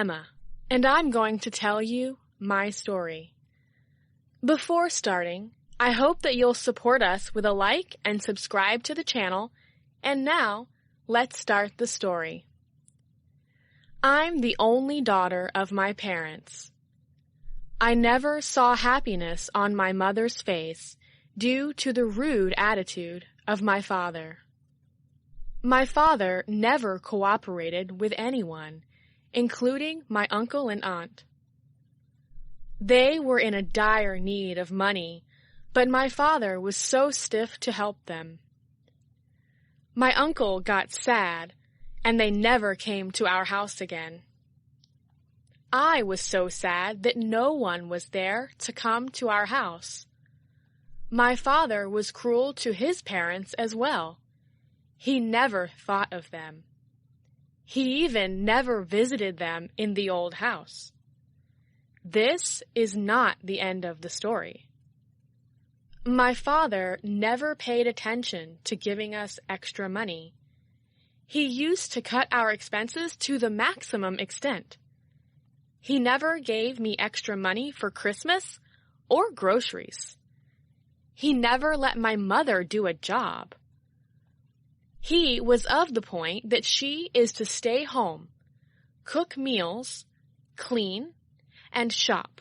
Emma, and I'm going to tell you my story. Before starting, I hope that you'll support us with a like and subscribe to the channel, and now, let's start the story. I'm the only daughter of my parents. I never saw happiness on my mother's face due to the rude attitude of my father. My father never cooperated with anyone, including my uncle and aunt. They were in a dire need of money, but my father was so stiff to help them. My uncle got sad, and they never came to our house again. I was so sad that no one was there to come to our house. My father was cruel to his parents as well. He never thought of them. He even never visited them in the old house. This is not the end of the story. My father never paid attention to giving us extra money. He used to cut our expenses to the maximum extent. He never gave me extra money for Christmas or groceries. He never let my mother do a job. He was of the point that she is to stay home, cook meals, clean, and shop.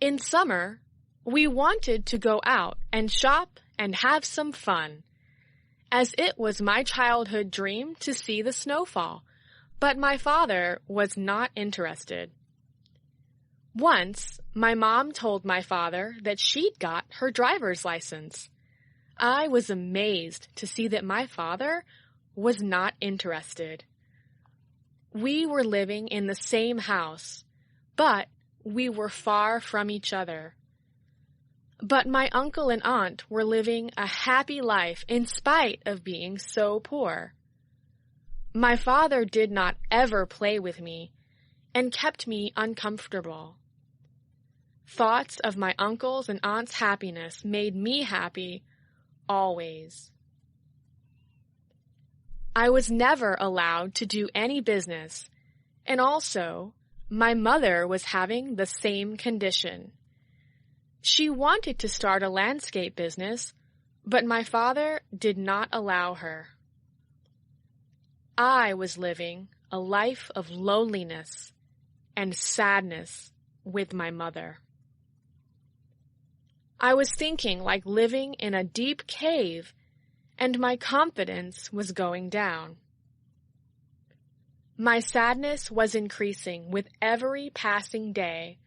In summer, we wanted to go out and shop and have some fun, as it was my childhood dream to see the snowfall, but my father was not interested. Once, my mom told my father that she'd got her driver's license. I was amazed to see that my father was not interested. We were living in the same house, but we were far from each other. But my uncle and aunt were living a happy life in spite of being so poor. My father did not ever play with me and kept me uncomfortable. Thoughts of my uncle's and aunt's happiness made me happy always. I was never allowed to do any business, and also, my mother was having the same condition. She wanted to start a landscape business, but my father did not allow her. I was living a life of loneliness and sadness with my mother. I was thinking like living in a deep cave, and my confidence was going down. My sadness was increasing with every passing day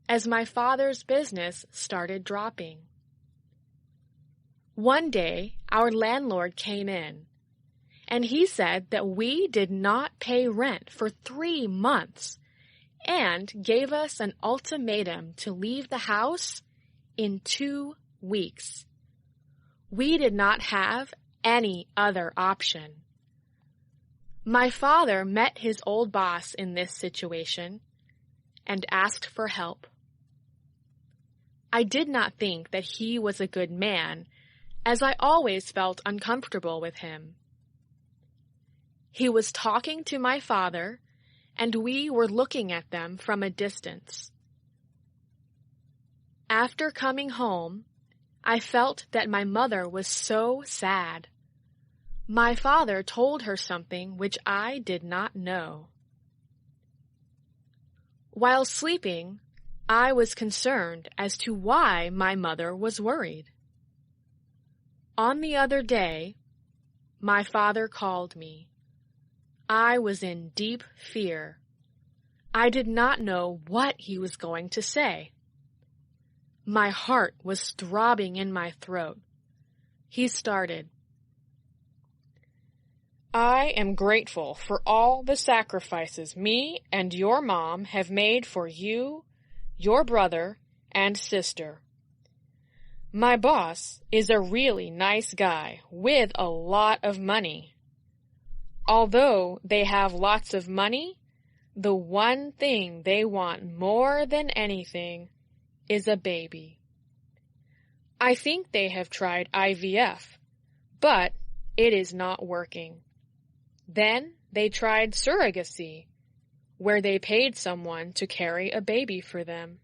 as my father's business started dropping. One day, our landlord came in, and he said that we did not pay rent for 3 months and gave us an ultimatum to leave the house in 2 weeks. We did not have any other option. My father met his old boss in this situation and asked for help. I did not think that he was a good man, as I always felt uncomfortable with him. He was talking to my father, and we were looking at them from a distance. After coming home, I felt that my mother was so sad. My father told her something which I did not know. While sleeping, I was concerned as to why my mother was worried. On the other day, my father called me. I was in deep fear. I did not know what he was going to say. My heart was throbbing in my throat. He started. I am grateful for all the sacrifices me and your mom have made for you, your brother, and sister. My boss is a really nice guy with a lot of money. Although they have lots of money, the one thing they want more than anything is a baby. I think they have tried IVF, but it is not working. Then they tried surrogacy, where they paid someone to carry a baby for them.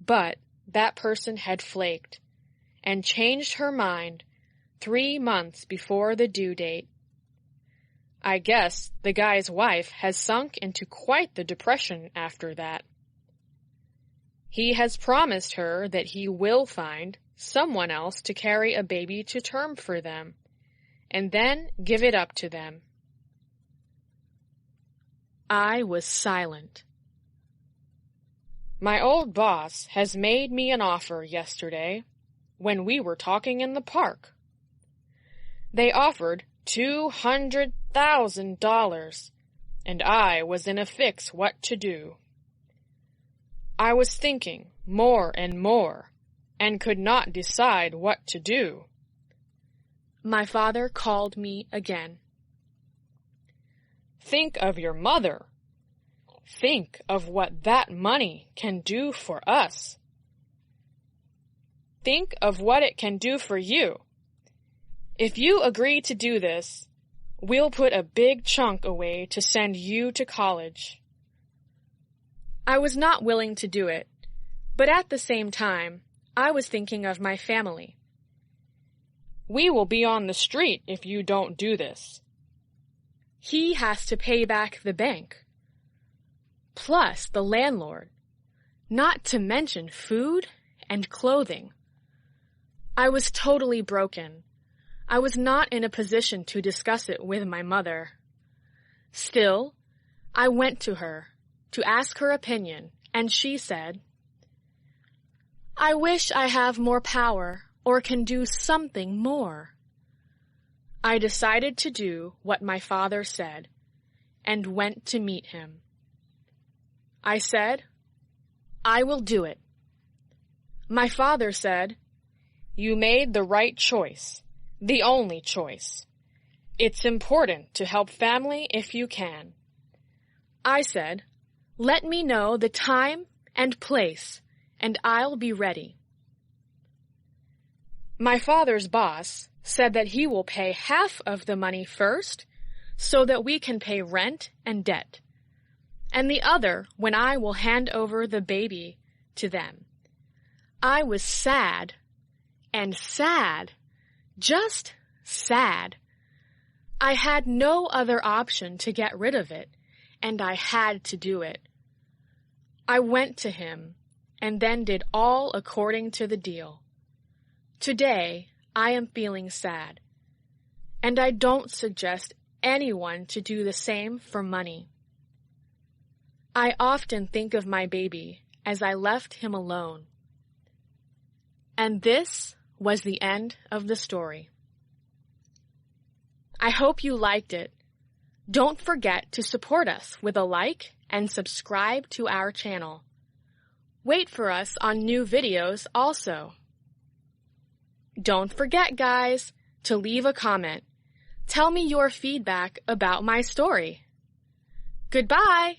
But that person had flaked and changed her mind 3 months before the due date. I guess the guy's wife has sunk into quite the depression after that. He has promised her that he will find someone else to carry a baby to term for them, and then give it up to them. I was silent. My old boss has made me an offer yesterday when we were talking in the park. They offered $200,000, and I was in a fix what to do. I was thinking more and more, and could not decide what to do. My father called me again. Think of your mother. Think of what that money can do for us. Think of what it can do for you. If you agree to do this, we'll put a big chunk away to send you to college. I was not willing to do it, but at the same time, I was thinking of my family. We will be on the street if you don't do this. He has to pay back the bank, plus the landlord, not to mention food and clothing. I was totally broken. I was not in a position to discuss it with my mother. Still, I went to her to ask her opinion, and she said, "I wish I have more power or can do something more." I decided to do what my father said and went to meet him. I said, "I will do it." My father said, "You made the right choice, the only choice. It's important to help family if you can." I said, "Let me know the time and place, and I'll be ready." My father's boss said that he will pay half of the money first so that we can pay rent and debt, and the other when I will hand over the baby to them. I was sad, and sad, just sad. I had no other option to get rid of it, and I had to do it. I went to him, and then did all according to the deal. Today, I am feeling sad, and I don't suggest anyone to do the same for money. I often think of my baby as I left him alone. And this was the end of the story. I hope you liked it. Don't forget to support us with a like and subscribe to our channel. Wait for us on new videos also. Don't forget, guys, to leave a comment. Tell me your feedback about my story. Goodbye!